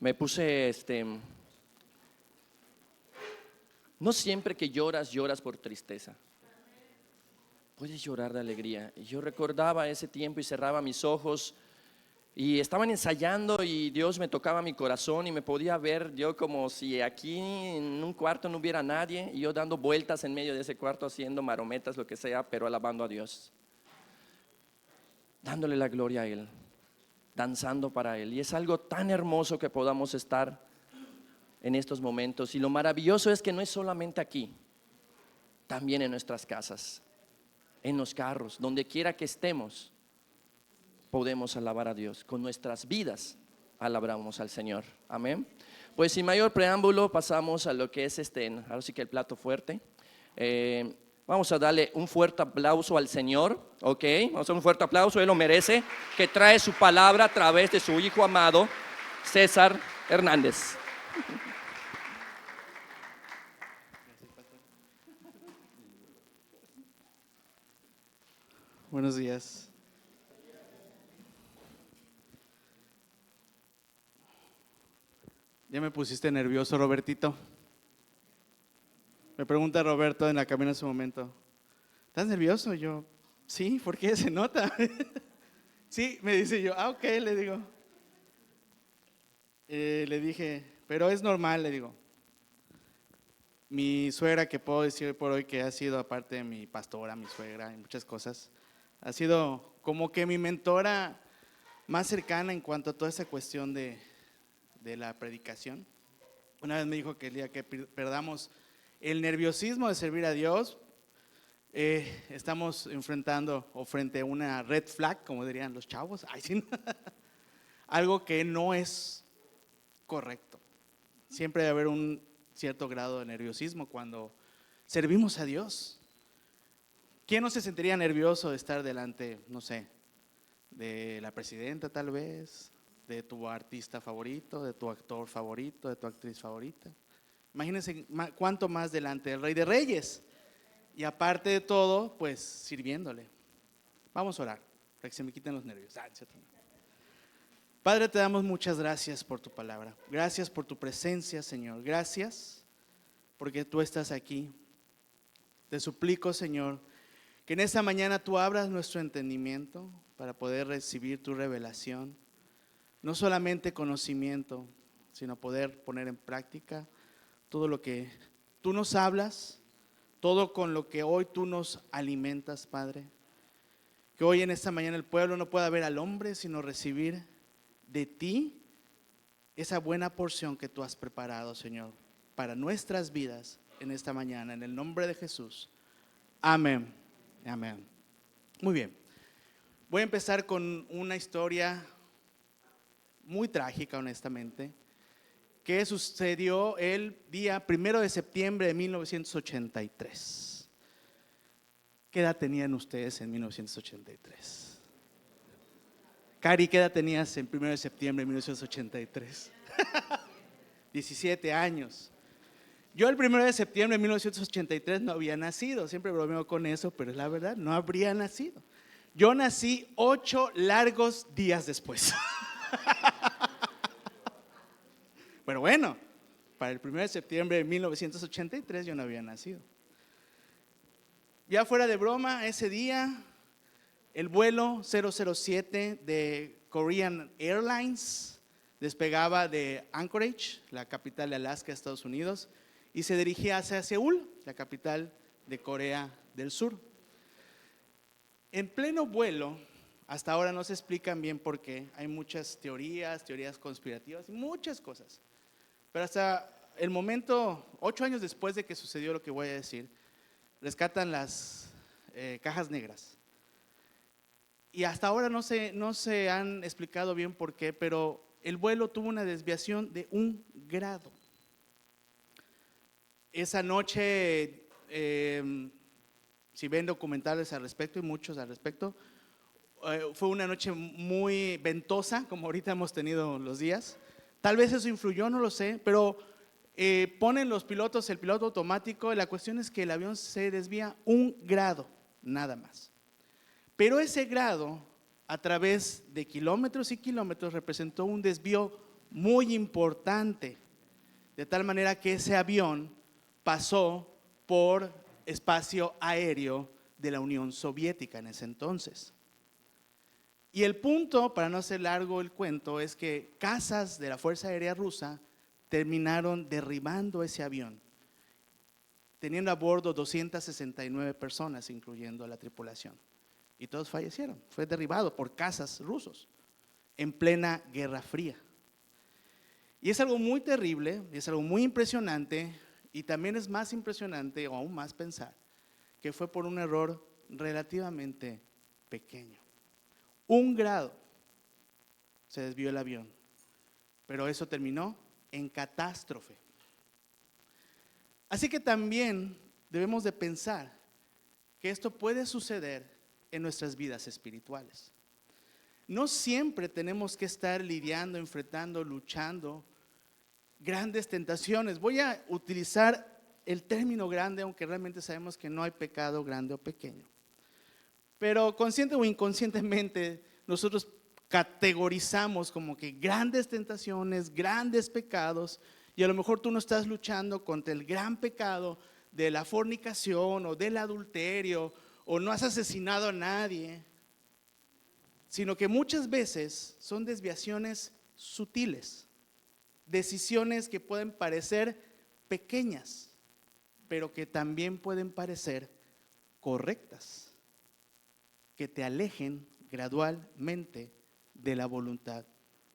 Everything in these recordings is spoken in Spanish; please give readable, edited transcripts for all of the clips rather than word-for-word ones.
Me puse, no siempre que lloras, lloras por tristeza. Puedes llorar de alegría. Y yo recordaba ese tiempo y cerraba mis ojos y estaban ensayando y Dios me tocaba mi corazón y me podía ver yo como si aquí en un cuarto no hubiera nadie y yo dando vueltas en medio de ese cuarto haciendo marometas, lo que sea, pero alabando a Dios, dándole la gloria a Él, danzando para Él. Y es algo tan hermoso que podamos estar en estos momentos. Y lo maravilloso es que no es solamente aquí, también en nuestras casas, en los carros, donde quiera que estemos, podemos alabar a Dios. Con nuestras vidas alabamos al Señor. Amén. Pues sin mayor preámbulo pasamos a lo que es ahora sí que el plato fuerte. Vamos a darle un fuerte aplauso al Señor, ok, vamos a hacer un fuerte aplauso, Él lo merece, que trae su palabra a través de su Hijo amado, César Hernández. Buenos días. Ya me pusiste nervioso, Robertito. Me pregunta Roberto en la cabina en su momento, ¿estás nervioso? Yo, sí, ¿por qué? Se nota. Sí, me dice yo, ok, le digo. Le dije, pero es normal, le digo. Mi suegra, que puedo decir por hoy que ha sido, aparte de mi pastora, mi suegra y muchas cosas, ha sido como que mi mentora más cercana en cuanto a toda esa cuestión de la predicación. Una vez me dijo que el día que perdamos el nerviosismo de servir a Dios, estamos enfrentando o frente a una red flag, como dirían los chavos, ay, sí, algo que no es correcto. Siempre debe haber un cierto grado de nerviosismo cuando servimos a Dios. ¿Quién no se sentiría nervioso de estar delante, no sé, de la presidenta tal vez, de tu artista favorito, de tu actor favorito, de tu actriz favorita? Imagínense cuánto más delante del Rey de Reyes. Y aparte de todo, pues sirviéndole. Vamos a orar, para que se me quiten los nervios. Padre, te damos muchas gracias por tu palabra. Gracias por tu presencia, Señor. Gracias porque tú estás aquí. Te suplico, Señor, que en esta mañana tú abras nuestro entendimiento para poder recibir tu revelación. No solamente conocimiento, sino poder poner en práctica todo lo que tú nos hablas, todo con lo que hoy tú nos alimentas, Padre. Que hoy en esta mañana el pueblo no pueda ver al hombre, sino recibir de ti esa buena porción que tú has preparado, Señor, para nuestras vidas en esta mañana, en el nombre de Jesús. Amén. Amén. Muy bien. Voy a empezar con una historia muy trágica, honestamente, que sucedió el día 1 de septiembre de 1983. ¿Qué edad tenían ustedes en 1983? Cari, ¿qué edad tenías en 1 de septiembre de 1983? 17 años. Yo el 1 de septiembre de 1983 no había nacido, siempre bromeo con eso, pero es la verdad, no habría nacido. Yo nací 8 largos días después. Pero bueno, para el 1 de septiembre de 1983 yo no había nacido. Ya fuera de broma, ese día el vuelo 007 de Korean Airlines despegaba de Anchorage, la capital de Alaska, Estados Unidos, y se dirigía hacia Seúl, la capital de Corea del Sur. En pleno vuelo, hasta ahora no se explican bien por qué, hay muchas teorías conspirativas y muchas cosas. Pero hasta el momento, 8 años después de que sucedió lo que voy a decir, rescatan las cajas negras. Y hasta ahora no se han explicado bien por qué, pero el vuelo tuvo una desviación de 1 grado. Esa noche, si ven documentales al respecto, y muchos al respecto, fue una noche muy ventosa, como ahorita hemos tenido los días. Tal vez eso influyó, no lo sé, pero ponen los pilotos el piloto automático y la cuestión es que el avión se desvía 1 grado, nada más. Pero ese grado, a través de kilómetros y kilómetros, representó un desvío muy importante, de tal manera que ese avión pasó por espacio aéreo de la Unión Soviética en ese entonces. Y el punto, para no hacer largo el cuento, es que cazas de la Fuerza Aérea Rusa terminaron derribando ese avión, teniendo a bordo 269 personas, incluyendo a la tripulación. Y todos fallecieron. Fue derribado por cazas rusos en plena Guerra Fría. Y es algo muy terrible, y es algo muy impresionante, y también es más impresionante, o aún más pensar, que fue por un error relativamente pequeño. 1 grado se desvió el avión, pero eso terminó en catástrofe. Así que también debemos de pensar que esto puede suceder en nuestras vidas espirituales. No siempre tenemos que estar lidiando, enfrentando, luchando grandes tentaciones. Voy a utilizar el término grande, aunque realmente sabemos que no hay pecado grande o pequeño. Pero consciente o inconscientemente nosotros categorizamos como que grandes tentaciones, grandes pecados, y a lo mejor tú no estás luchando contra el gran pecado de la fornicación o del adulterio, o no has asesinado a nadie, sino que muchas veces son desviaciones sutiles, decisiones que pueden parecer pequeñas, pero que también pueden parecer correctas, que te alejen gradualmente de la voluntad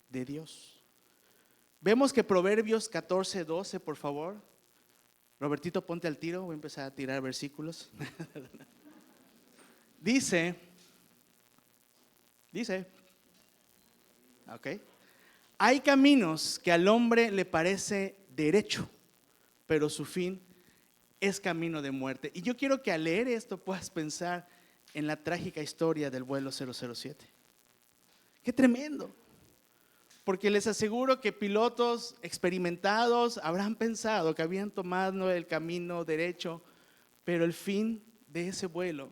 de Dios. Vemos que Proverbios 14:12, por favor. Robertito, ponte al tiro, voy a empezar a tirar versículos. Dice, ok, hay caminos que al hombre le parece derecho, pero su fin es camino de muerte. Y yo quiero que al leer esto puedas pensar en la trágica historia del vuelo 007. ¡Qué tremendo! Porque les aseguro que pilotos experimentados habrán pensado que habían tomado el camino derecho, pero el fin de ese vuelo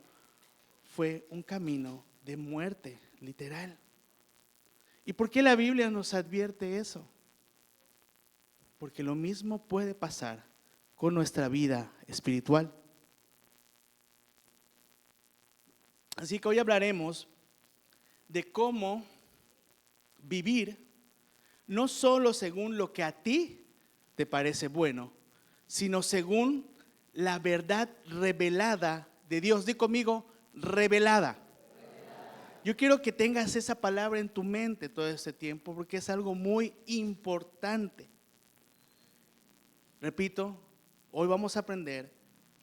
fue un camino de muerte, literal. ¿Y por qué la Biblia nos advierte eso? Porque lo mismo puede pasar con nuestra vida espiritual. Así que hoy hablaremos de cómo vivir no solo según lo que a ti te parece bueno, sino según la verdad revelada de Dios. Di conmigo, revelada. Yo quiero que tengas esa palabra en tu mente todo este tiempo, porque es algo muy importante. Repito, hoy vamos a aprender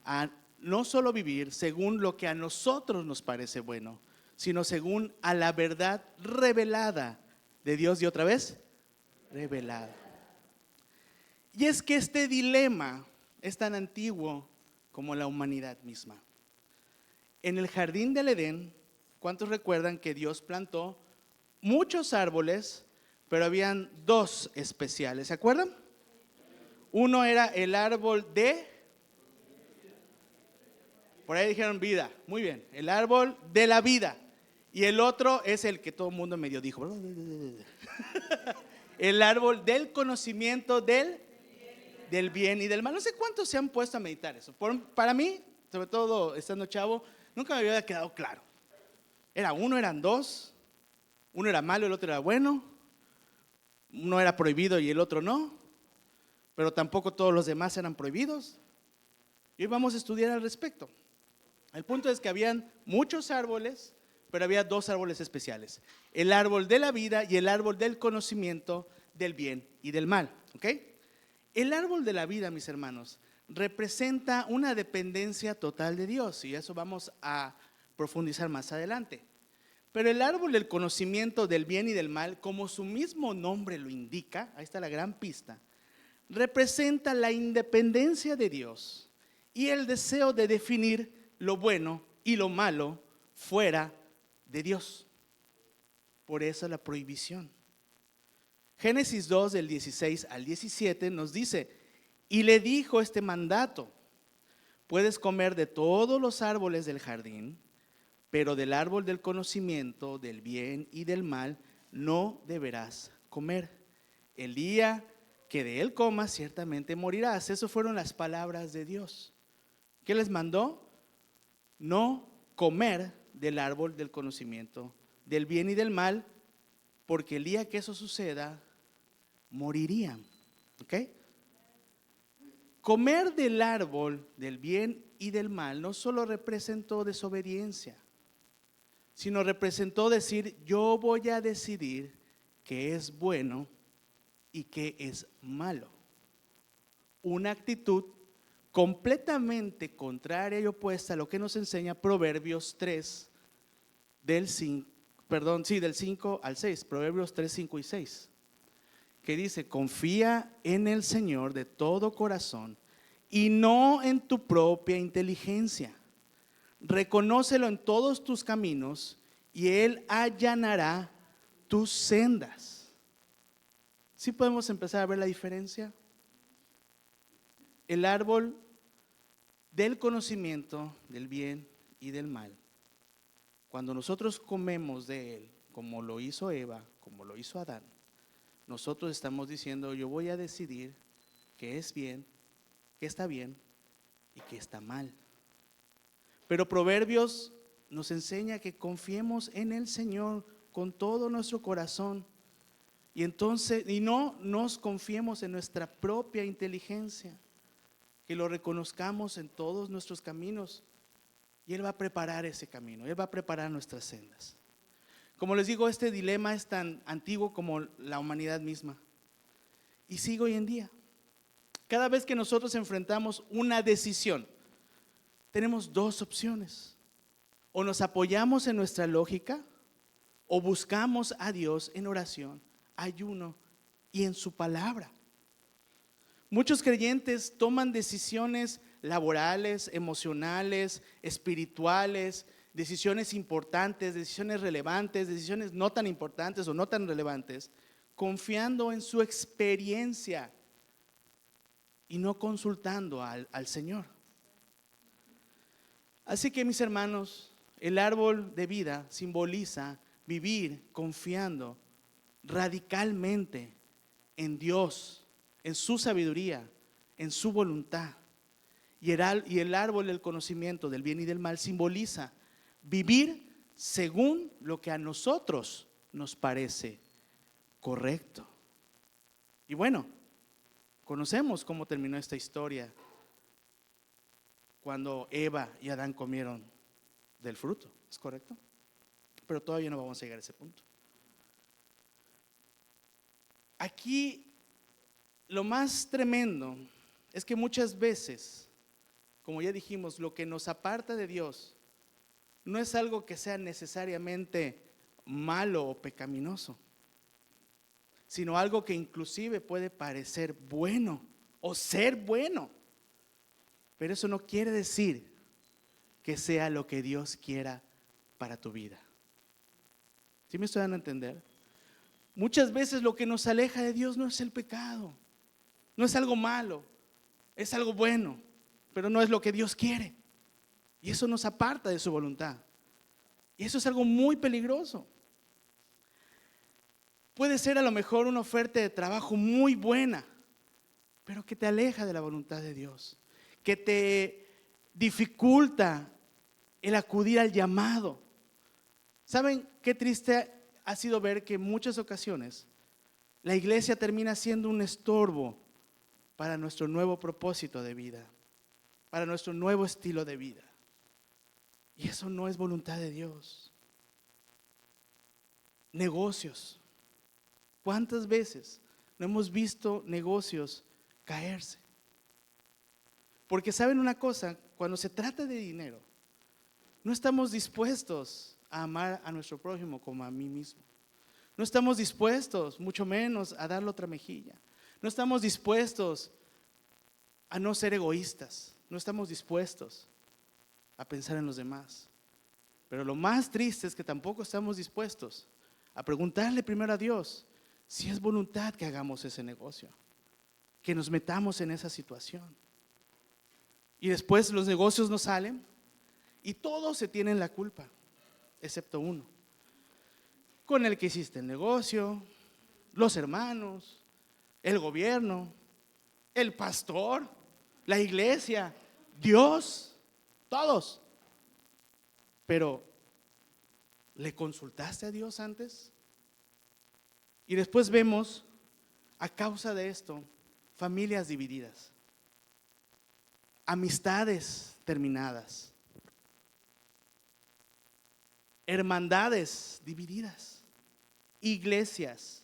a no solo vivir según lo que a nosotros nos parece bueno, sino según a la verdad revelada de Dios. Y otra vez, revelada. Y es que este dilema es tan antiguo como la humanidad misma. En el jardín del Edén, ¿cuántos recuerdan que Dios plantó muchos árboles, pero habían 2 especiales? ¿Se acuerdan? Uno era el árbol de, por ahí dijeron vida, muy bien, el árbol de la vida. Y el otro es el que todo el mundo medio dijo, el árbol del conocimiento del bien y del mal. No sé cuántos se han puesto a meditar eso. Para mí, sobre todo estando chavo, nunca me había quedado claro. Eran 2, uno era malo, el otro era bueno, uno era prohibido y el otro no, pero tampoco todos los demás eran prohibidos. Y hoy vamos a estudiar al respecto. El punto es que habían muchos árboles, pero había 2 árboles especiales: el árbol de la vida y el árbol del conocimiento del bien y del mal. ¿Ok? El árbol de la vida, mis hermanos, representa una dependencia total de Dios, y eso vamos a profundizar más adelante. Pero el árbol del conocimiento del bien y del mal, como su mismo nombre lo indica, ahí está la gran pista, representa la independencia de Dios y el deseo de definir lo bueno y lo malo fuera de Dios. Por eso la prohibición. Génesis 2, del 16 al 17 nos dice: y le dijo este mandato: puedes comer de todos los árboles del jardín, pero del árbol del conocimiento del bien y del mal no deberás comer. el día que de él comas, ciertamente morirás. Esas fueron las palabras de Dios. ¿Qué les mandó? No comer del árbol del conocimiento del bien y del mal, porque el día que eso suceda, morirían. ¿Ok? Comer del árbol del bien y del mal no solo representó desobediencia, sino representó decir: yo voy a decidir qué es bueno y qué es malo. Una actitud completamente contraria y opuesta a lo que nos enseña Proverbios 3, del 5 al 6, Proverbios 3, 5 y 6, que dice: confía en el Señor de todo corazón y no en tu propia inteligencia. Reconócelo en todos tus caminos y Él allanará tus sendas. ¿Sí podemos empezar a ver la diferencia? El árbol del conocimiento del bien y del mal, cuando nosotros comemos de él, como lo hizo Eva, como lo hizo Adán, nosotros estamos diciendo: yo voy a decidir qué es bien, qué está bien y qué está mal. Pero Proverbios nos enseña que confiemos en el Señor con todo nuestro corazón, y no nos confiemos en nuestra propia inteligencia, que lo reconozcamos en todos nuestros caminos, y Él va a preparar ese camino, Él va a preparar nuestras sendas. Como les digo, este dilema es tan antiguo como la humanidad misma, y sigue hoy en día. Cada vez que nosotros enfrentamos una decisión, tenemos dos opciones: o nos apoyamos en nuestra lógica, o buscamos a Dios en oración, ayuno y en su palabra. Muchos creyentes toman decisiones laborales, emocionales, espirituales, decisiones importantes, decisiones relevantes, decisiones no tan importantes o no tan relevantes, confiando en su experiencia y no consultando al Señor. Así que, mis hermanos, el árbol de vida simboliza vivir confiando radicalmente en Dios, en su sabiduría, en su voluntad. Y el árbol del conocimiento del bien y del mal simboliza vivir según lo que a nosotros nos parece correcto. Y bueno, conocemos cómo terminó esta historia cuando Eva y Adán comieron del fruto, ¿es correcto? Pero todavía no vamos a llegar a ese punto. Aquí lo más tremendo es que muchas veces, como ya dijimos, lo que nos aparta de Dios no es algo que sea necesariamente malo o pecaminoso, sino algo que inclusive puede parecer bueno o ser bueno. Pero eso no quiere decir que sea lo que Dios quiera para tu vida. ¿Sí me estoy dando a entender? Muchas veces lo que nos aleja de Dios no es el pecado, no es algo malo, es algo bueno, pero no es lo que Dios quiere. Y eso nos aparta de su voluntad. Y eso es algo muy peligroso. Puede ser a lo mejor una oferta de trabajo muy buena, pero que te aleja de la voluntad de Dios, que te dificulta el acudir al llamado. ¿Saben qué triste ha sido ver que en muchas ocasiones la iglesia termina siendo un estorbo para nuestro nuevo propósito de vida, para nuestro nuevo estilo de vida? Y eso no es voluntad de Dios. Negocios. ¿Cuántas veces no hemos visto negocios caerse? Porque saben una cosa, cuando se trata de dinero, no estamos dispuestos a amar a nuestro prójimo como a mí mismo. No estamos dispuestos, mucho menos, a darle otra mejilla. No estamos dispuestos a no ser egoístas. No estamos dispuestos a pensar en los demás. Pero lo más triste es que tampoco estamos dispuestos a preguntarle primero a Dios si es voluntad que hagamos ese negocio, que nos metamos en esa situación. Y después los negocios no salen y todos se tienen la culpa, excepto uno, con el que hiciste el negocio, los hermanos, el gobierno, el pastor, la iglesia, Dios, todos. Pero, ¿le consultaste a Dios antes? Y después vemos, a causa de esto, familias divididas, amistades terminadas, hermandades divididas, iglesias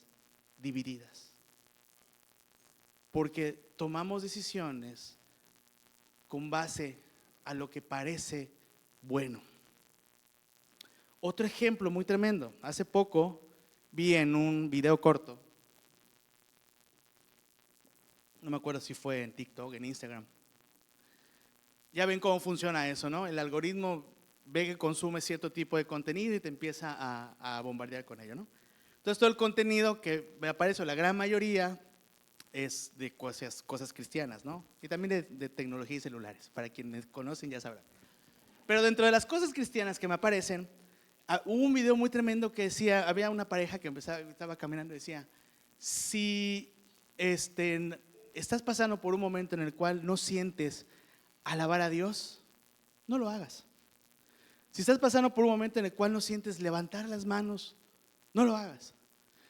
divididas, porque tomamos decisiones con base a lo que parece bueno. Otro ejemplo muy tremendo, hace poco vi en un video corto, no me acuerdo si fue en TikTok, en Instagram. Ya ven cómo funciona eso, ¿no? El algoritmo ve que consume cierto tipo de contenido y te empieza a bombardear con ello, ¿no? Entonces todo el contenido que me aparece, la gran mayoría, es de cosas cristianas, ¿no? Y también de tecnología y celulares, para quienes conocen ya sabrán. Pero dentro de las cosas cristianas que me aparecen, hubo un video muy tremendo que decía, había una pareja que estaba caminando y decía, si estás pasando por un momento en el cual no sientes alabar a Dios, no lo hagas. Si estás pasando por un momento en el cual no sientes levantar las manos, no lo hagas.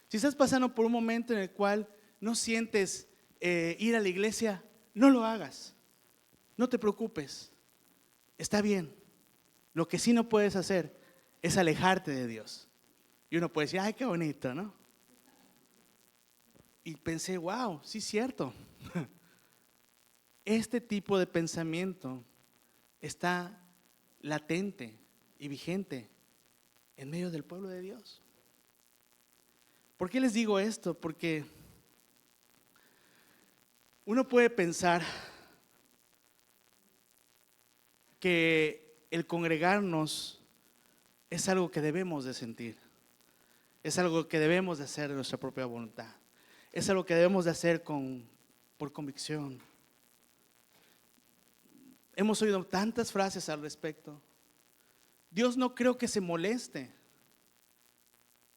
Si estás pasando por un momento en el cual no sientes ir a la iglesia, no lo hagas. No te preocupes, está bien. Lo que sí no puedes hacer es alejarte de Dios. Y uno puede decir, ay, qué bonito, ¿no? Y pensé, wow, sí es cierto. Este tipo de pensamiento está latente y vigente en medio del pueblo de Dios. ¿Por qué les digo esto? Porque uno puede pensar que el congregarnos es algo que debemos de sentir, es algo que debemos de hacer de nuestra propia voluntad, es algo que debemos de hacer por convicción. Hemos oído tantas frases al respecto. Dios no creo que se moleste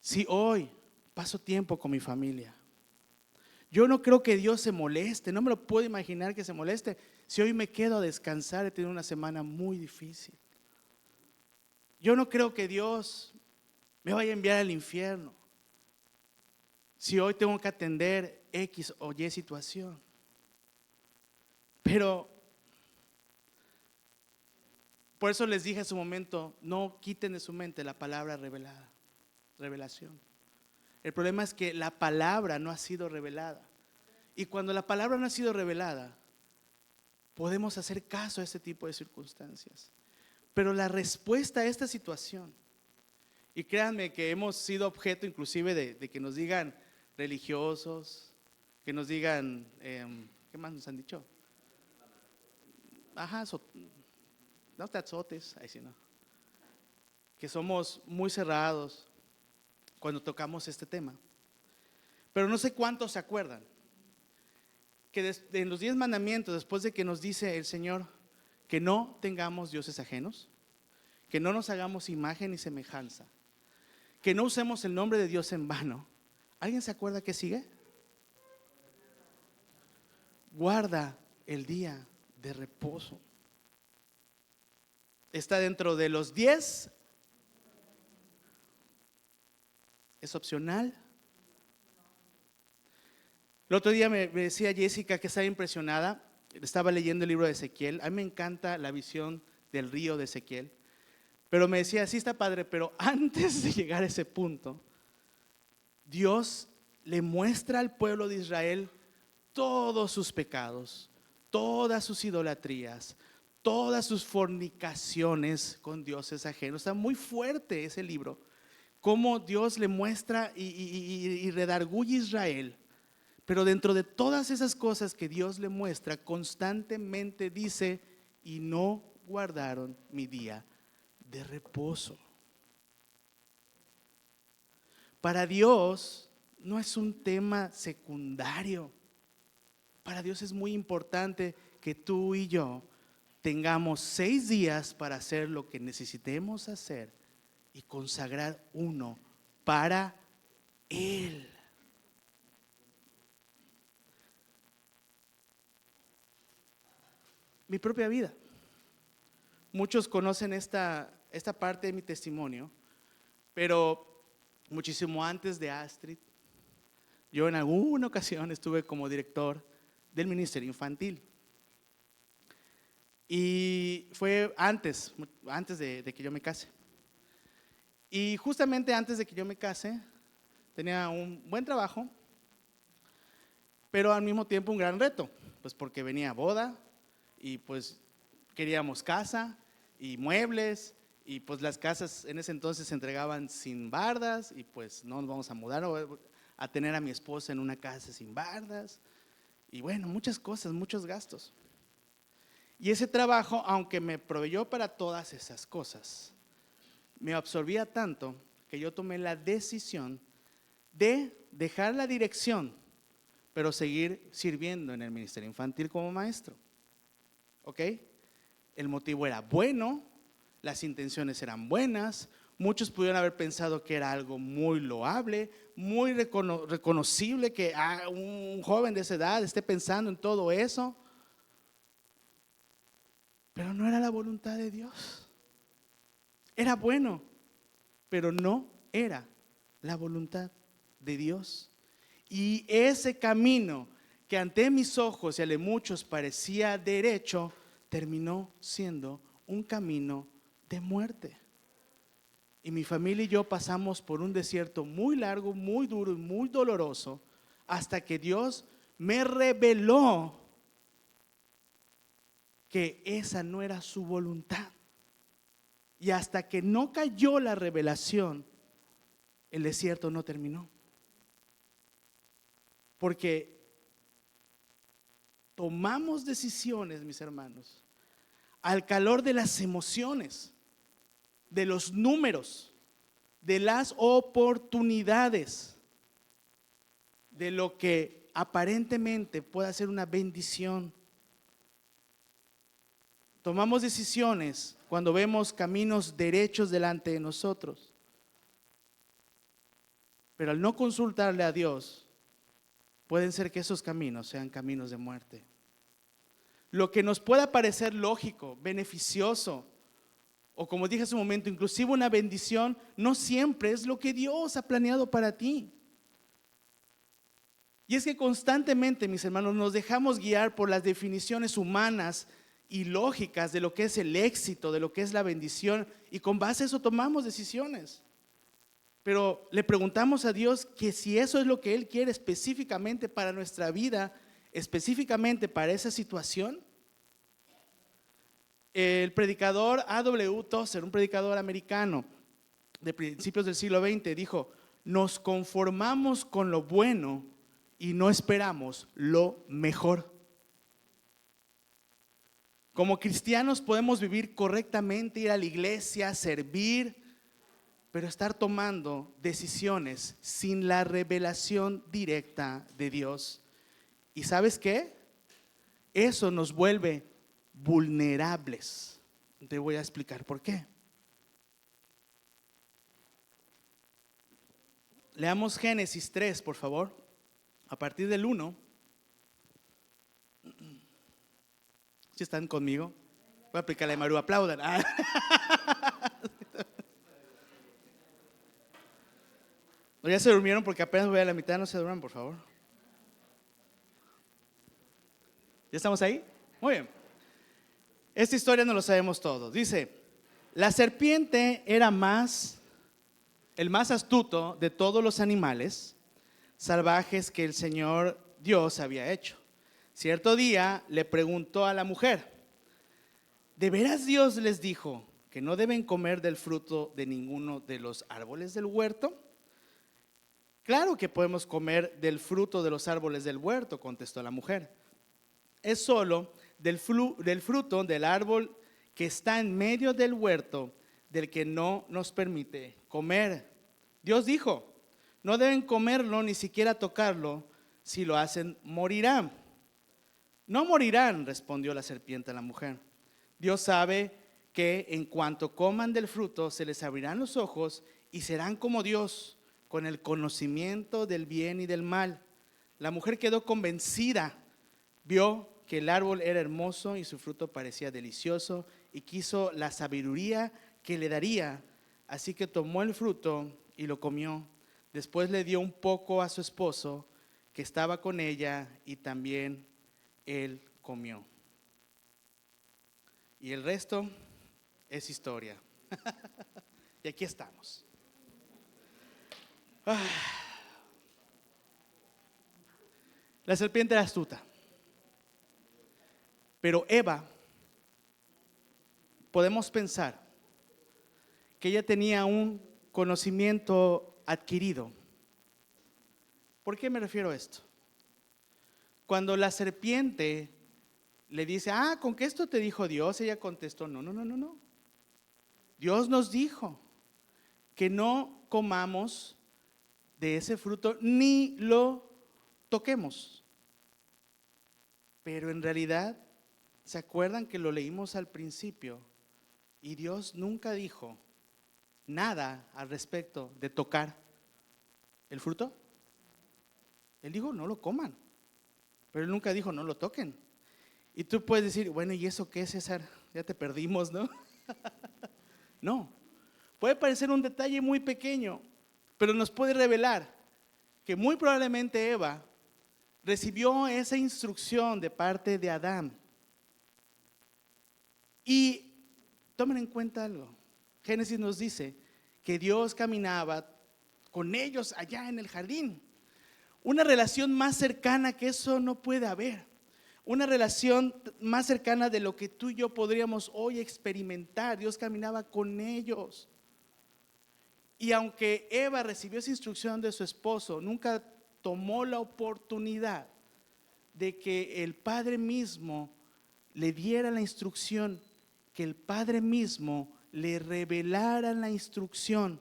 si hoy paso tiempo con mi familia. Yo no creo que Dios se moleste, no me lo puedo imaginar que se moleste si hoy me quedo a descansar, he tenido una semana muy difícil. Yo no creo que Dios me vaya a enviar al infierno si hoy tengo que atender X o Y situación. Pero por eso les dije en su momento, no quiten de su mente la palabra revelada, revelación. El problema es que la palabra no ha sido revelada. Y cuando la palabra no ha sido revelada, podemos hacer caso a este tipo de circunstancias. Pero la respuesta a esta situación, y créanme que hemos sido objeto inclusive de que nos digan religiosos, que nos digan, ¿qué más nos han dicho? Ajá, no tazotes, ahí sí no. Que somos muy cerrados cuando tocamos este tema. Pero no sé cuántos se acuerdan que en los 10 mandamientos, después de que nos dice el Señor que no tengamos dioses ajenos, que no nos hagamos imagen ni semejanza, que no usemos el nombre de Dios en vano, ¿alguien se acuerda qué sigue? Guarda el día de reposo. Está dentro de los 10. ¿Es opcional? El otro día me decía Jessica que estaba impresionada. Estaba leyendo el libro de Ezequiel. A mí me encanta la visión del río de Ezequiel. Pero me decía, sí está padre, pero antes de llegar a ese punto, Dios le muestra al pueblo de Israel todos sus pecados, todas sus idolatrías, todas sus fornicaciones con dioses ajenos. Está muy fuerte ese libro. Cómo Dios le muestra y redarguye a Israel. Pero dentro de todas esas cosas que Dios le muestra, constantemente dice, y no guardaron mi día de reposo. Para Dios no es un tema secundario. Para Dios es muy importante que tú y yo tengamos 6 días para hacer lo que necesitemos hacer y consagrar uno para Él. mi propia vida. Muchos conocen esta parte de mi testimonio, pero muchísimo antes de Astrid, yo en alguna ocasión estuve como director del Ministerio Infantil. Y fue antes de que yo me case. Y justamente antes de que yo me case, tenía un buen trabajo, pero al mismo tiempo un gran reto, pues porque venía boda y pues queríamos casa y muebles, y pues las casas en ese entonces se entregaban sin bardas, y pues no nos vamos a mudar a tener a mi esposa en una casa sin bardas, y bueno, muchas cosas, muchos gastos. Y ese trabajo, aunque me proveyó para todas esas cosas, me absorbía tanto que yo tomé la decisión de dejar la dirección, pero seguir sirviendo en el ministerio infantil como maestro. ¿Ok? El motivo era bueno, las intenciones eran buenas, muchos pudieron haber pensado que era algo muy loable, muy reconocible, que un joven de esa edad esté pensando en todo eso, pero no era la voluntad de Dios. Era bueno, pero no era la voluntad de Dios. Y ese camino que ante mis ojos y a muchos parecía derecho, terminó siendo un camino de muerte. Y mi familia y yo pasamos por un desierto muy largo, muy duro y muy doloroso, hasta que Dios me reveló que esa no era su voluntad. Y hasta que no cayó la revelación, el desierto no terminó. Porque tomamos decisiones, mis hermanos, al calor de las emociones, de los números, de las oportunidades, de lo que aparentemente pueda ser una bendición. Tomamos decisiones cuando vemos caminos derechos delante de nosotros, pero al no consultarle a Dios, pueden ser que esos caminos sean caminos de muerte. Lo que nos pueda parecer lógico, beneficioso, o como dije hace un momento, inclusive una bendición, no siempre es lo que Dios ha planeado para ti. Y es que constantemente, mis hermanos, nos dejamos guiar por las definiciones humanas y lógicas de lo que es el éxito, de lo que es la bendición, y con base a eso tomamos decisiones. Pero le preguntamos a Dios que si eso es lo que Él quiere específicamente para nuestra vida, específicamente para esa situación. El predicador A.W. Tozer, un predicador americano de principios del siglo XX, dijo: nos conformamos con lo bueno y no esperamos lo mejor. Como cristianos podemos vivir correctamente, ir a la iglesia, servir, pero estar tomando decisiones sin la revelación directa de Dios. ¿Y sabes qué? Eso nos vuelve vulnerables. Te voy a explicar por qué. Leamos Génesis 3, por favor, a partir del 1. ¿Sí están conmigo? Voy a aplicarle a Maru, aplaudan. ¿O ya se durmieron? Porque apenas voy a la mitad, no se duerman, por favor. ¿Ya estamos ahí? Muy bien. Esta historia no lo sabemos todos. Dice: la serpiente era el más astuto de todos los animales salvajes que el Señor Dios había hecho. Cierto día le preguntó a la mujer: ¿de veras Dios les dijo que no deben comer del fruto de ninguno de los árboles del huerto? Claro que podemos comer del fruto de los árboles del huerto, contestó la mujer. Es solo del fruto del árbol que está en medio del huerto del que no nos permite comer. Dios dijo: no deben comerlo ni siquiera tocarlo, si lo hacen morirán. No morirán, respondió la serpiente a la mujer. Dios sabe que en cuanto coman del fruto se les abrirán los ojos y serán como Dios, con el conocimiento del bien y del mal. La mujer quedó convencida, vio que que el árbol era hermoso y su fruto parecía delicioso, y quiso la sabiduría que le daría. Así que tomó el fruto y lo comió. Después le dio un poco a su esposo que estaba con ella, y también él comió. Y el resto es historia. Y aquí estamos. La serpiente era astuta, pero Eva, podemos pensar que ella tenía un conocimiento adquirido. ¿Por qué me refiero a esto? Cuando la serpiente le dice, ¿con qué esto te dijo Dios? Ella contestó, no. Dios nos dijo que no comamos de ese fruto ni lo toquemos. Pero en realidad, ¿se acuerdan que lo leímos al principio? Y Dios nunca dijo nada al respecto de tocar el fruto. Él dijo, no lo coman. Pero él nunca dijo, no lo toquen. Y tú puedes decir, bueno, ¿y eso qué, César? Ya te perdimos, ¿no? No. Puede parecer un detalle muy pequeño, pero nos puede revelar que muy probablemente Eva recibió esa instrucción de parte de Adán. Y tomen en cuenta algo. Génesis nos dice que Dios caminaba con ellos allá en el jardín. Una relación más cercana que eso no puede haber. Una relación más cercana de lo que tú y yo podríamos hoy experimentar. Dios caminaba con ellos. Y aunque Eva recibió esa instrucción de su esposo, nunca tomó la oportunidad de que el Padre mismo le diera la instrucción, que el Padre mismo le revelara la instrucción.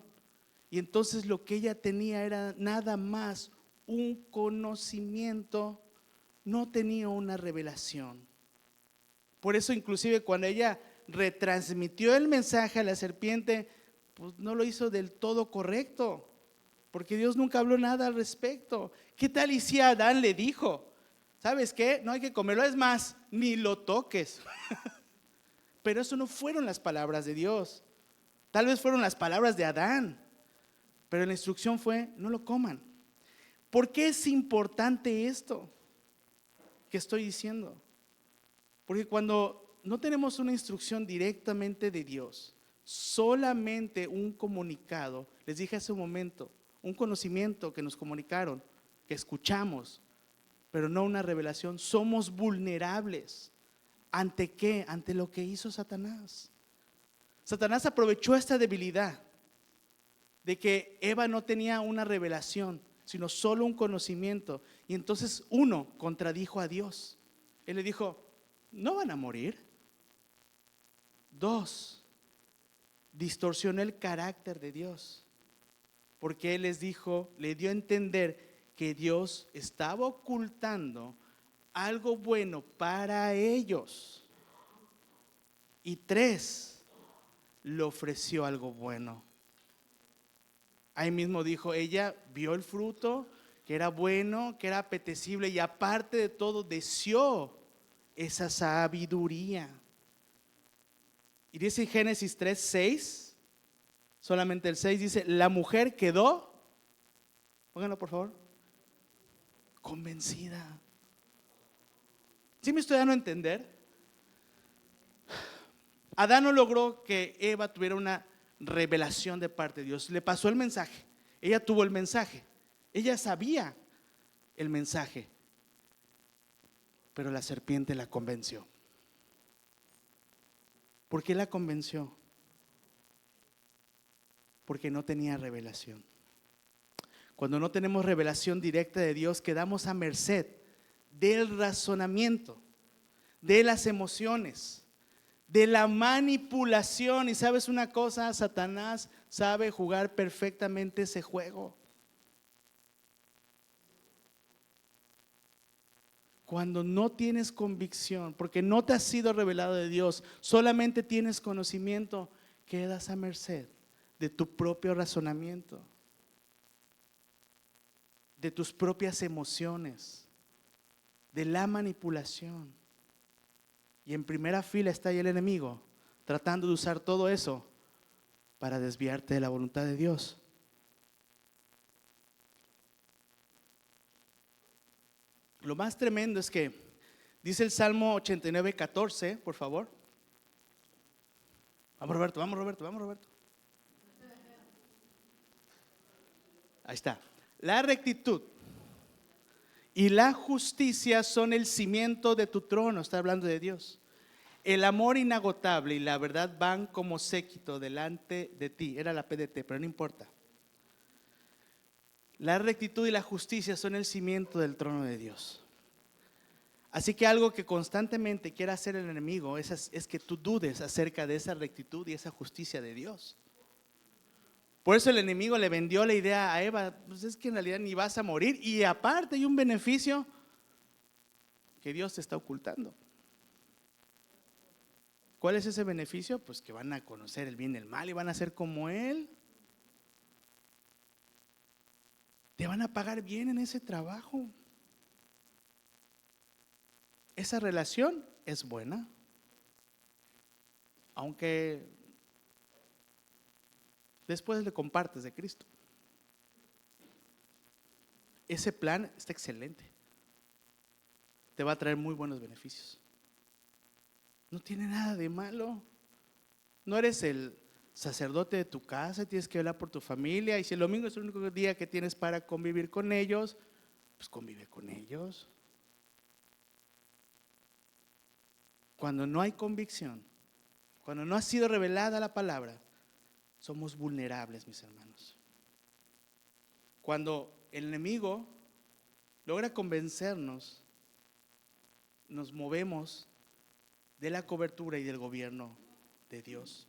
Y entonces lo que ella tenía era nada más un conocimiento, no tenía una revelación. Por eso inclusive cuando ella retransmitió el mensaje a la serpiente, pues no lo hizo del todo correcto, porque Dios nunca habló nada al respecto. ¿Qué tal y si Adán le dijo, ¿sabes qué? No hay que comerlo, es más, ni lo toques? Pero eso no fueron las palabras de Dios. Tal vez fueron las palabras de Adán, pero la instrucción fue, no lo coman. ¿Por qué es importante esto que estoy diciendo? Porque cuando no tenemos una instrucción directamente de Dios, solamente un comunicado, les dije hace un momento, un conocimiento que nos comunicaron, que escuchamos, pero no una revelación, somos vulnerables. ¿Ante qué? Ante lo que hizo Satanás. Satanás aprovechó esta debilidad de que Eva no tenía una revelación, sino solo un conocimiento. Y entonces uno contradijo a Dios. Él le dijo, no van a morir. Dos, distorsionó el carácter de Dios, porque él les dijo, le dio a entender que Dios estaba ocultando algo bueno para ellos. Y tres, le ofreció algo bueno. Ahí mismo dijo, ella vio el fruto, que era bueno, que era apetecible, y aparte de todo deseó esa sabiduría. Y dice Génesis 3:6, solamente el 6 dice, la mujer quedó, pónganlo por favor, convencida. ¿Sí me estoy dando a entender? Adán no logró que Eva tuviera una revelación de parte de Dios. Le pasó el mensaje, ella tuvo el mensaje, ella sabía el mensaje, pero la serpiente la convenció. ¿Por qué la convenció? Porque no tenía revelación. Cuando no tenemos revelación directa de Dios, quedamos a merced del razonamiento, de las emociones, de la manipulación. Y sabes una cosa, Satanás sabe jugar perfectamente ese juego. Cuando no tienes convicción, porque no te has sido revelado de Dios, solamente tienes conocimiento, quedas a merced de tu propio razonamiento, de tus propias emociones, de la manipulación. Y en primera fila está ahí el enemigo, tratando de usar todo eso para desviarte de la voluntad de Dios. Lo más tremendo es que dice el Salmo 89:14, por favor. Vamos Roberto, vamos Roberto, vamos Roberto. Ahí está. La rectitud y la justicia son el cimiento de tu trono. Está hablando de Dios. El amor inagotable y la verdad van como séquito delante de ti. Era la PDT, pero no importa. La rectitud y la justicia son el cimiento del trono de Dios. Así que algo que constantemente quiere hacer el enemigo es que tú dudes acerca de esa rectitud y esa justicia de Dios. Por eso el enemigo le vendió la idea a Eva, pues es que en realidad ni vas a morir, y aparte hay un beneficio que Dios te está ocultando. ¿Cuál es ese beneficio? Pues que van a conocer el bien y el mal y van a ser como Él. Te van a pagar bien en ese trabajo. Esa relación es buena, aunque después le compartes de Cristo. Ese plan está excelente. Te va a traer muy buenos beneficios. No tiene nada de malo. No eres el sacerdote de tu casa, tienes que velar por tu familia, y si el domingo es el único día que tienes para convivir con ellos, pues convive con ellos. Cuando no hay convicción, cuando no ha sido revelada la palabra, somos vulnerables, mis hermanos. Cuando el enemigo logra convencernos, nos movemos de la cobertura y del gobierno de Dios.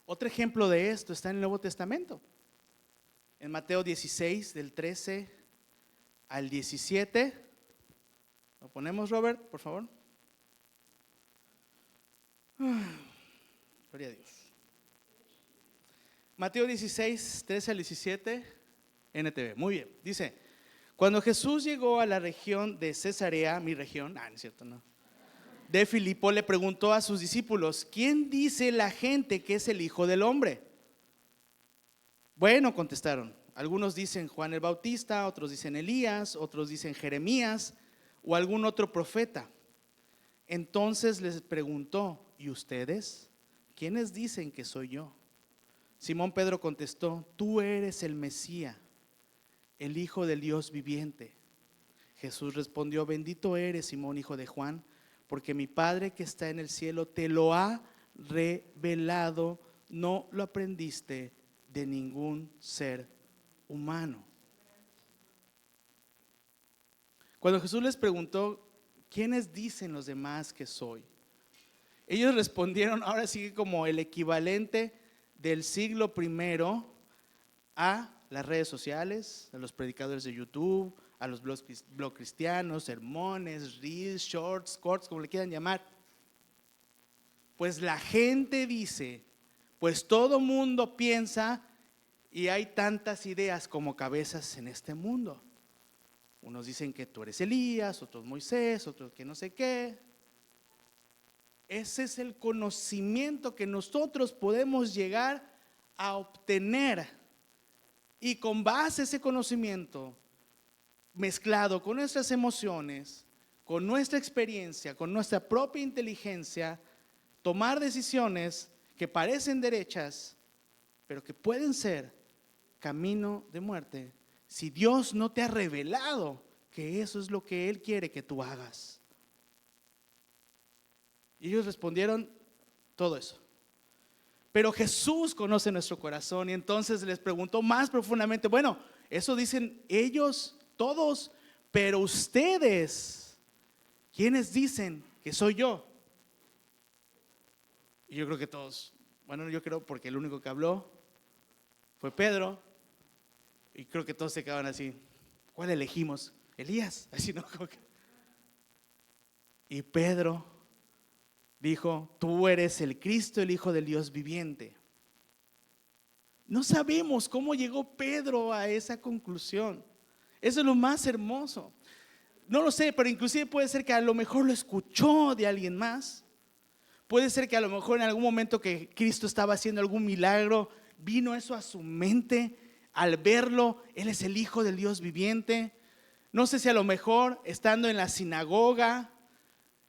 Otro ejemplo de esto está en el Nuevo Testamento. En Mateo 16, del 13 al 17. ¿Lo ponemos, Robert, por favor? Gloria a Dios. Mateo 16, 13 al 17, NTV. Muy bien, dice: cuando Jesús llegó a la región de Cesarea, mi región, no es cierto, no, de Filipo, le preguntó a sus discípulos: ¿quién dice la gente que es el Hijo del Hombre? Bueno, contestaron, algunos dicen Juan el Bautista, otros dicen Elías, otros dicen Jeremías o algún otro profeta. Entonces les preguntó: ¿y ustedes? ¿Quiénes dicen que soy yo? Simón Pedro contestó: tú eres el Mesías, el Hijo del Dios viviente. Jesús respondió: bendito eres, Simón, hijo de Juan, porque mi Padre que está en el cielo te lo ha revelado, no lo aprendiste de ningún ser humano. Cuando Jesús les preguntó: ¿quiénes dicen los demás que soy? Ellos respondieron, ahora sí, como el equivalente del siglo primero a las redes sociales, a los predicadores de YouTube, a los blogs cristianos, sermones, reels, shorts, corts, como le quieran llamar. Pues la gente dice, pues todo mundo piensa, y hay tantas ideas como cabezas en este mundo. Unos dicen que tú eres Elías, otros Moisés, otros que no sé qué. Ese es el conocimiento que nosotros podemos llegar a obtener, y con base a ese conocimiento, mezclado con nuestras emociones, con nuestra experiencia, con nuestra propia inteligencia, tomar decisiones que parecen derechas, pero que pueden ser camino de muerte, si Dios no te ha revelado que eso es lo que Él quiere que tú hagas. Y ellos respondieron todo eso. Pero Jesús conoce nuestro corazón, y entonces les preguntó más profundamente: bueno, eso dicen ellos todos, pero ustedes, ¿quiénes dicen que soy yo? Y yo creo que todos, bueno, yo creo, porque el único que habló fue Pedro, y creo que todos se quedaban así: ¿cuál elegimos? Elías, así no. Y Pedro dijo: tú eres el Cristo, el Hijo del Dios viviente. No sabemos cómo llegó Pedro a esa conclusión. Eso es lo más hermoso. no lo sé, pero inclusive puede ser que a lo mejor lo escuchó de alguien más. Puede ser que a lo mejor en algún momento que Cristo estaba haciendo algún milagro, vino eso a su mente. Al verlo, Él es el Hijo del Dios viviente. No sé si a lo mejor estando en la sinagoga,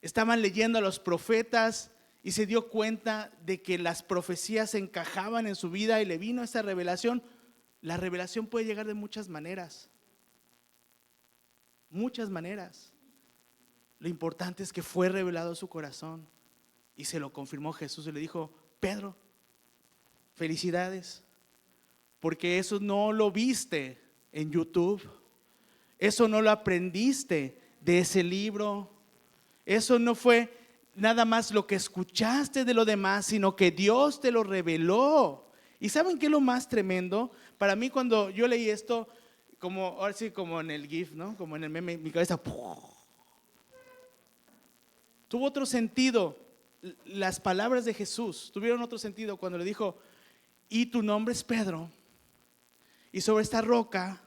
estaban leyendo a los profetas y se dio cuenta de que las profecías encajaban en su vida y le vino esa revelación. La revelación puede llegar de muchas maneras. Muchas maneras. Lo importante es que fue revelado a su corazón y se lo confirmó Jesús y le dijo: Pedro, felicidades, porque eso no lo viste en YouTube, eso no lo aprendiste de ese libro, eso no fue nada más lo que escuchaste de lo demás, sino que Dios te lo reveló. ¿Y saben qué es lo más tremendo? Para mí, cuando yo leí esto, como ahora sí, como en el GIF, ¿no? Como en el meme, mi cabeza tuvo otro sentido. Las palabras de Jesús tuvieron otro sentido cuando le dijo: y tu nombre es Pedro, y sobre esta roca,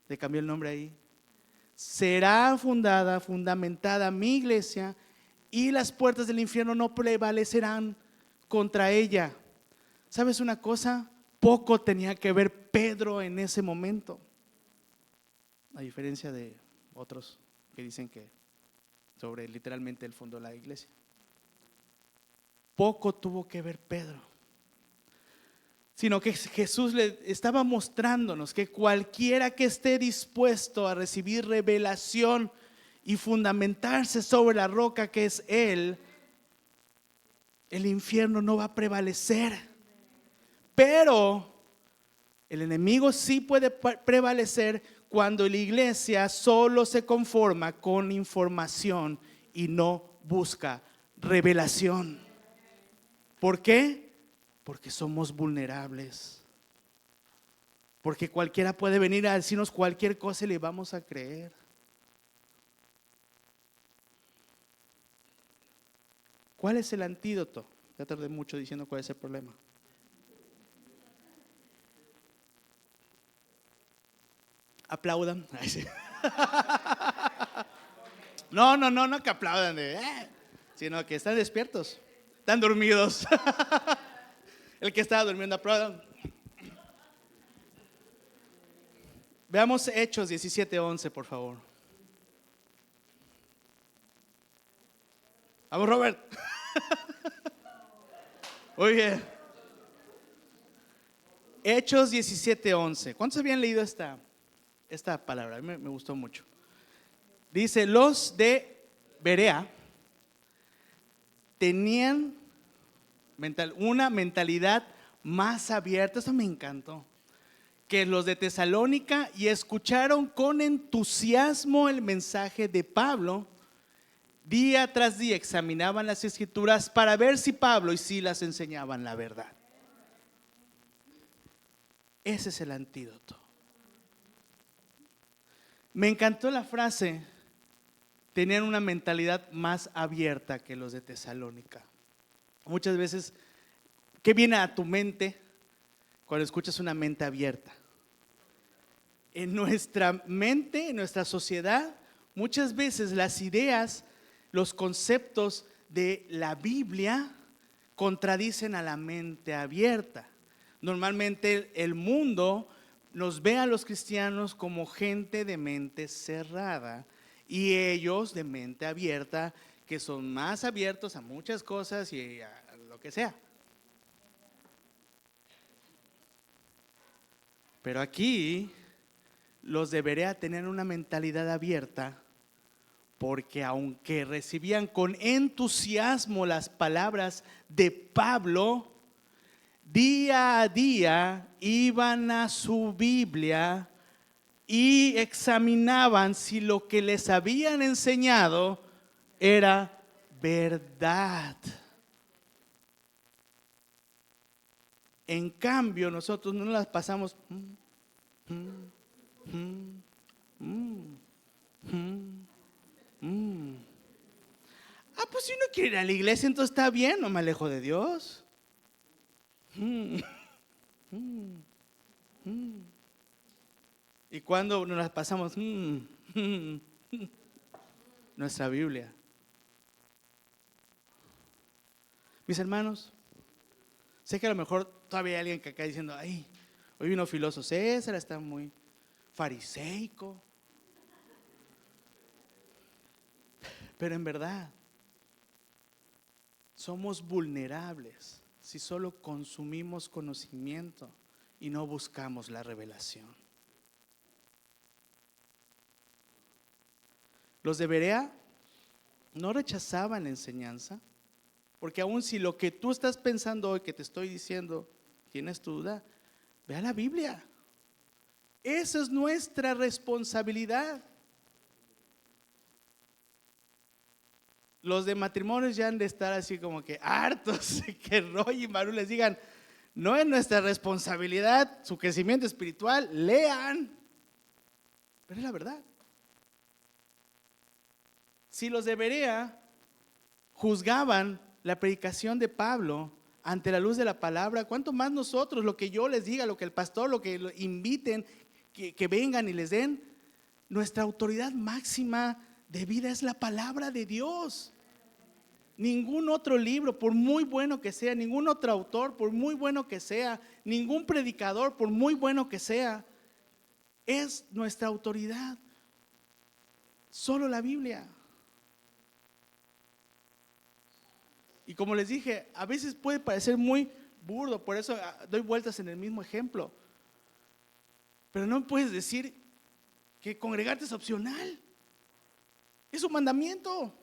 le cambió el nombre ahí, será fundamentada mi iglesia, y las puertas del infierno no prevalecerán contra ella. ¿Sabes una cosa? Poco tenía que ver Pedro en ese momento, a diferencia de otros que dicen que sobre literalmente él fundó la iglesia. Poco tuvo que ver Pedro, sino que Jesús le estaba mostrándonos que cualquiera que esté dispuesto a recibir revelación y fundamentarse sobre la roca que es Él, el infierno no va a prevalecer. Pero el enemigo sí puede prevalecer cuando la iglesia solo se conforma con información y no busca revelación. ¿Por qué? Porque somos vulnerables. Porque cualquiera puede venir a decirnos cualquier cosa y le vamos a creer. ¿Cuál es el antídoto? Ya tardé mucho diciendo cuál es el problema. Aplaudan. Ay, sí. No que aplaudan, sino que están despiertos, están dormidos. El que estaba durmiendo aplaudan. Veamos Hechos 17:11, por favor. Vamos, Robert. Muy bien. Hechos 17:11. ¿Cuántos habían leído esta palabra? A mí me gustó mucho. Dice: los de Berea tenían una mentalidad más abierta, eso me encantó, que los de Tesalónica, y escucharon con entusiasmo el mensaje de Pablo. Día tras día examinaban las escrituras para ver si Pablo y Silas enseñaban la verdad. Ese es el antídoto. Me encantó la frase: tenían una mentalidad más abierta que los de Tesalónica. Muchas veces, ¿qué viene a tu mente cuando escuchas una mente abierta? En nuestra mente, en nuestra sociedad, muchas veces las ideas, los conceptos de la Biblia contradicen a la mente abierta. Normalmente el mundo nos ve a los cristianos como gente de mente cerrada y ellos de mente abierta, que son más abiertos a muchas cosas y a lo que sea. Pero aquí los de Berea tenían una mentalidad abierta, porque aunque recibían con entusiasmo las palabras de Pablo, día a día iban a su Biblia y examinaban si lo que les habían enseñado era verdad. En cambio, nosotros no las pasamos. Pues si uno quiere ir a la iglesia, entonces está bien, no me alejo de Dios. Y cuando nos las pasamos, Nuestra Biblia. Mis hermanos, sé que a lo mejor todavía hay alguien que acá diciendo, ay, hoy vino filoso César, está muy fariseico. Pero en verdad, somos vulnerables si solo consumimos conocimiento y no buscamos la revelación. Los de Berea no rechazaban la enseñanza, porque aun si lo que tú estás pensando hoy, que te estoy diciendo, tienes tu duda, ve a la Biblia. Esa es nuestra responsabilidad. Los de matrimonios ya han de estar así como que hartos, que Roy y Maru les digan, no es nuestra responsabilidad su crecimiento espiritual, lean. Pero es la verdad. Si los de Berea juzgaban la predicación de Pablo ante la luz de la palabra, ¿cuánto más nosotros? Lo que yo les diga, lo que el pastor, lo que lo inviten, que vengan y les den. Nuestra autoridad máxima de vida es la palabra de Dios. Ningún otro libro, por muy bueno que sea, ningún otro autor, por muy bueno que sea, ningún predicador, por muy bueno que sea, es nuestra autoridad. Solo la Biblia. Y como les dije, a veces puede parecer muy burdo, por eso doy vueltas en el mismo ejemplo. Pero no puedes decir que congregarte es opcional. Es un mandamiento.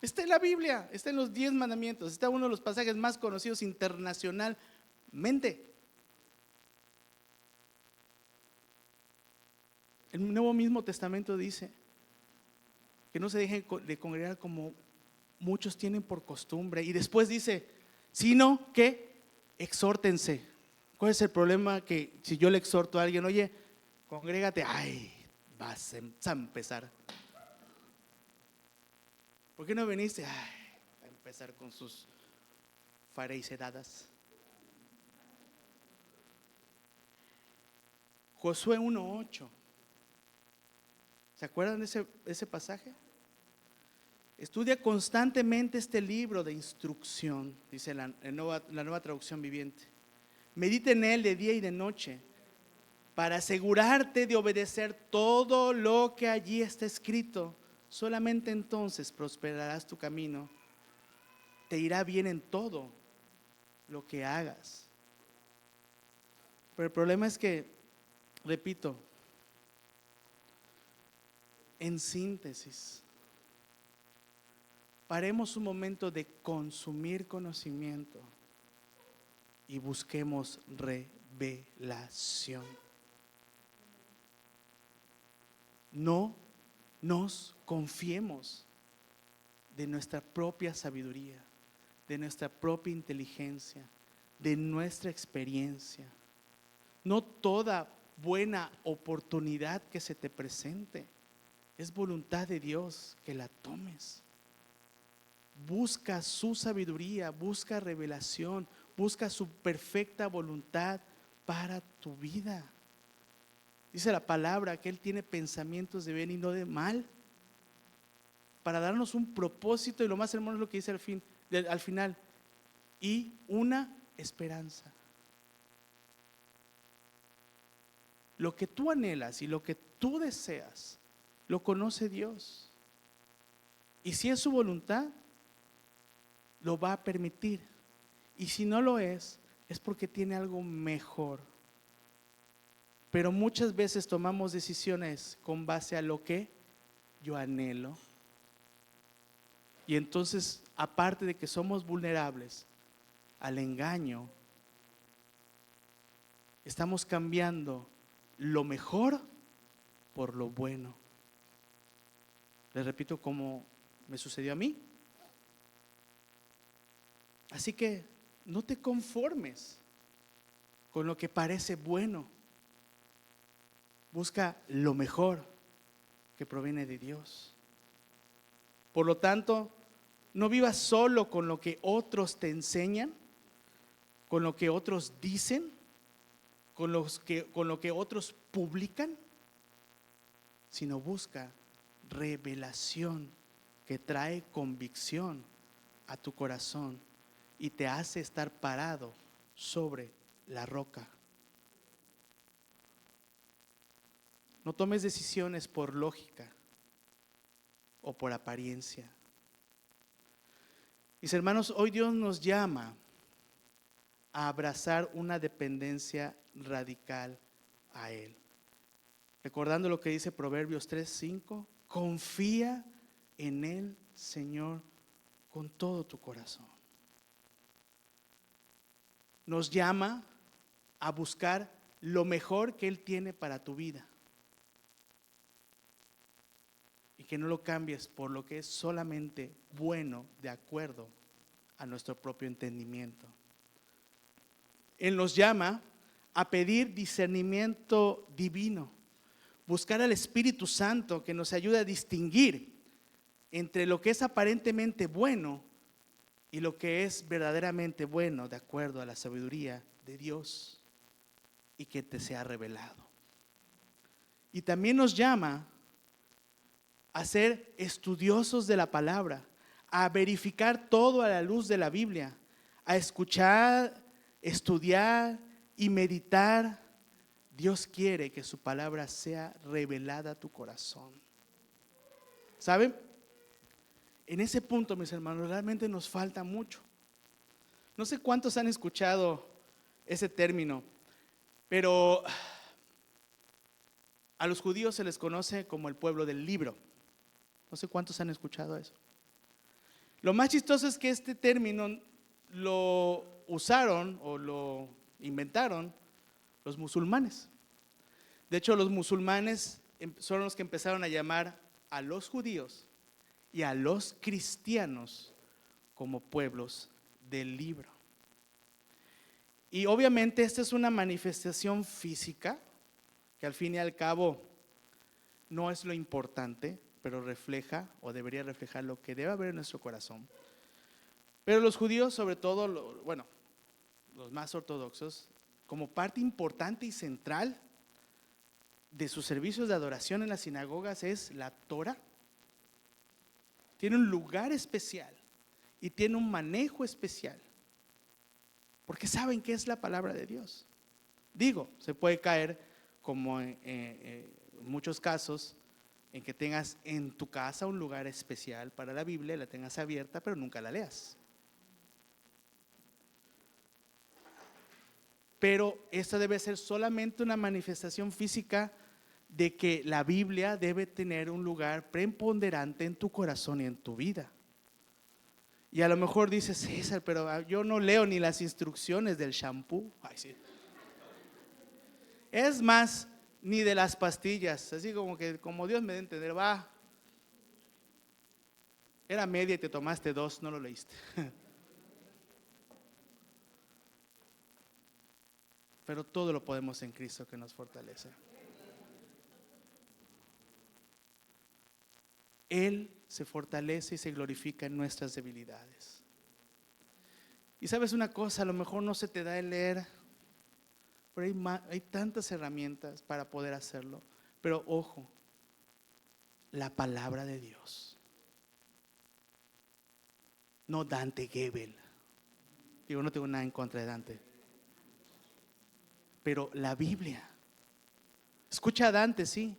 Está en la Biblia, está en los 10 mandamientos, está uno de los pasajes más conocidos internacionalmente. El Nuevo Mismo Testamento dice que no se dejen de congregar como muchos tienen por costumbre. Y después dice, sino que exhórtense. ¿Cuál es el problema? Que si yo le exhorto a alguien, oye, congrégate, ay, vas a empezar. ¿Por qué no viniste? Ay, a empezar con sus fariseadas. Josué 1:8. ¿Se acuerdan de ese pasaje? Estudia constantemente este libro de instrucción, dice la nueva traducción viviente. Medita en él de día y de noche, para asegurarte de obedecer todo lo que allí está escrito. Solamente entonces prosperarás tu camino, te irá bien en todo lo que hagas. Pero el problema es que, repito, en síntesis, paremos un momento de consumir conocimiento y busquemos revelación. No nos confiemos de nuestra propia sabiduría, de nuestra propia inteligencia, de nuestra experiencia. No toda buena oportunidad que se te presente es voluntad de Dios que la tomes. Busca su sabiduría, busca revelación, busca su perfecta voluntad para tu vida. Dice la palabra que Él tiene pensamientos de bien y no de mal, para darnos un propósito, y lo más hermoso es lo que dice al final, y una esperanza. Lo que tú anhelas y lo que tú deseas, lo conoce Dios. Y si es su voluntad, lo va a permitir. Y si no lo es porque tiene algo mejor. Pero muchas veces tomamos decisiones con base a lo que yo anhelo. Y entonces, aparte de que somos vulnerables al engaño, estamos cambiando lo mejor por lo bueno. Les repito como me sucedió a mí. Así que no te conformes con lo que parece bueno. Busca lo mejor que proviene de Dios. Por lo tanto, no vivas solo con lo que otros te enseñan, con lo que otros dicen, con lo que otros publican. sino busca revelación que trae convicción a tu corazón y te hace estar parado sobre la roca. No tomes decisiones por lógica o por apariencia. Mis hermanos, hoy Dios nos llama a abrazar una dependencia radical a Él. Recordando lo que dice Proverbios 3:5, confía en el Señor con todo tu corazón. Nos llama a buscar lo mejor que Él tiene para tu vida. Y que no lo cambies por lo que es solamente bueno de acuerdo a nuestro propio entendimiento. Él nos llama a pedir discernimiento divino, buscar al Espíritu Santo que nos ayude a distinguir entre lo que es aparentemente bueno y lo que es verdaderamente bueno de acuerdo a la sabiduría de Dios y que te sea revelado. Y también nos llama a ser estudiosos de la palabra, a verificar todo a la luz de la Biblia, a escuchar, estudiar y meditar. Dios quiere que su palabra sea revelada a tu corazón. ¿Saben? En ese punto, mis hermanos, realmente nos falta mucho. No sé cuántos han escuchado ese término, pero a los judíos se les conoce como el pueblo del libro. No sé cuántos han escuchado eso. Lo más chistoso es que este término lo usaron o lo inventaron los musulmanes. De hecho, los musulmanes son los que empezaron a llamar a los judíos y a los cristianos como pueblos del libro. Y obviamente esta es una manifestación física que al fin y al cabo no es lo importante, pero refleja o debería reflejar lo que debe haber en nuestro corazón. Pero los judíos, sobre todo, los más ortodoxos, como parte importante y central de sus servicios de adoración en las sinagogas es la Torah. Tiene un lugar especial y tiene un manejo especial, porque saben que es la palabra de Dios. Digo, se puede caer como en muchos casos en que tengas en tu casa un lugar especial para la Biblia, la tengas abierta, pero nunca la leas. Pero esta debe ser solamente una manifestación física de que la Biblia debe tener un lugar preponderante en tu corazón y en tu vida. Y a lo mejor dices, César, pero yo no leo ni las instrucciones del shampoo. Ay, sí. Es más, ni de las pastillas, así como que como Dios me dé a entender, va. Era media y te tomaste 2, no lo leíste. Pero todo lo podemos en Cristo que nos fortalece. Él se fortalece y se glorifica en nuestras debilidades. Y sabes una cosa, a lo mejor no se te da el leer, pero hay tantas herramientas para poder hacerlo. Pero ojo, la palabra de Dios. No Dante Gebel. Digo, no tengo nada en contra de Dante. Pero la Biblia. Escucha a Dante, sí.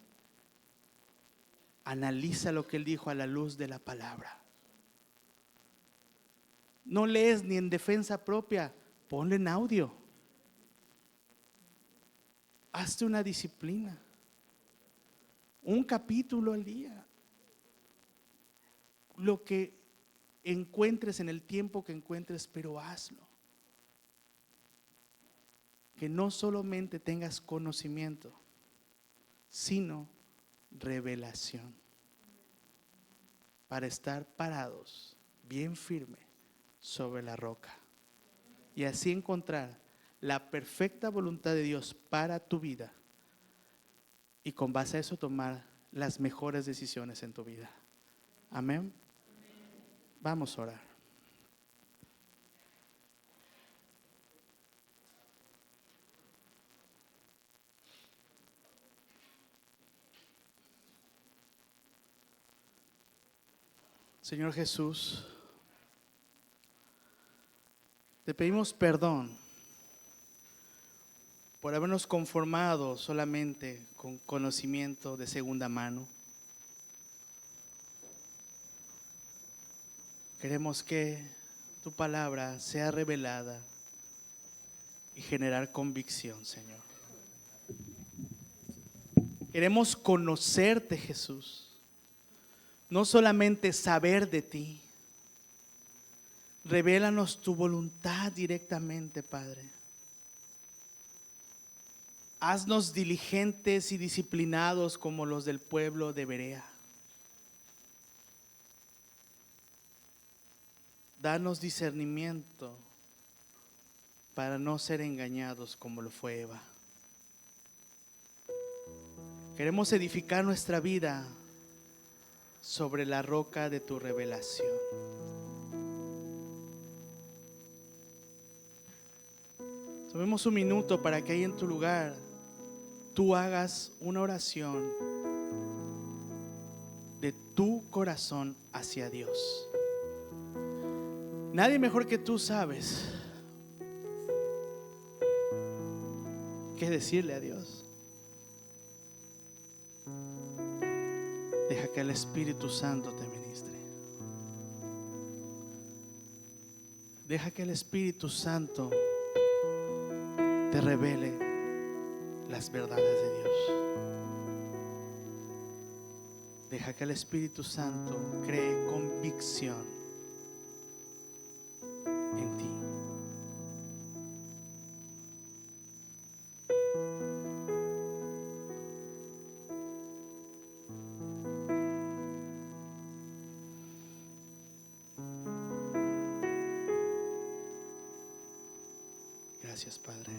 Analiza lo que él dijo a la luz de la palabra. No lees ni en defensa propia, ponle en audio. Hazte una disciplina. Un capítulo al día. Lo que encuentres en el tiempo que encuentres, pero hazlo. Que no solamente tengas conocimiento, sino revelación, para estar parados bien firme sobre la roca y así encontrar la perfecta voluntad de Dios para tu vida y con base a eso tomar las mejores decisiones en tu vida. Amén. Vamos a orar. Señor Jesús, te pedimos perdón por habernos conformado solamente con conocimiento de segunda mano. Queremos que tu palabra sea revelada y generar convicción, Señor. Queremos conocerte, Jesús. No solamente saber de ti. Revélanos tu voluntad directamente, Padre. Haznos diligentes y disciplinados como los del pueblo de Berea. Danos discernimiento para no ser engañados como lo fue Eva. Queremos edificar nuestra vida sobre la roca de tu revelación. Tomemos un minuto para que ahí en tu lugar tú hagas una oración de tu corazón hacia Dios. Nadie mejor que tú sabes qué decirle a Dios. Deja que el Espíritu Santo te ministre. Deja que el Espíritu Santo te revele las verdades de Dios. Deja que el Espíritu Santo cree convicción en ti. Gracias, Padre.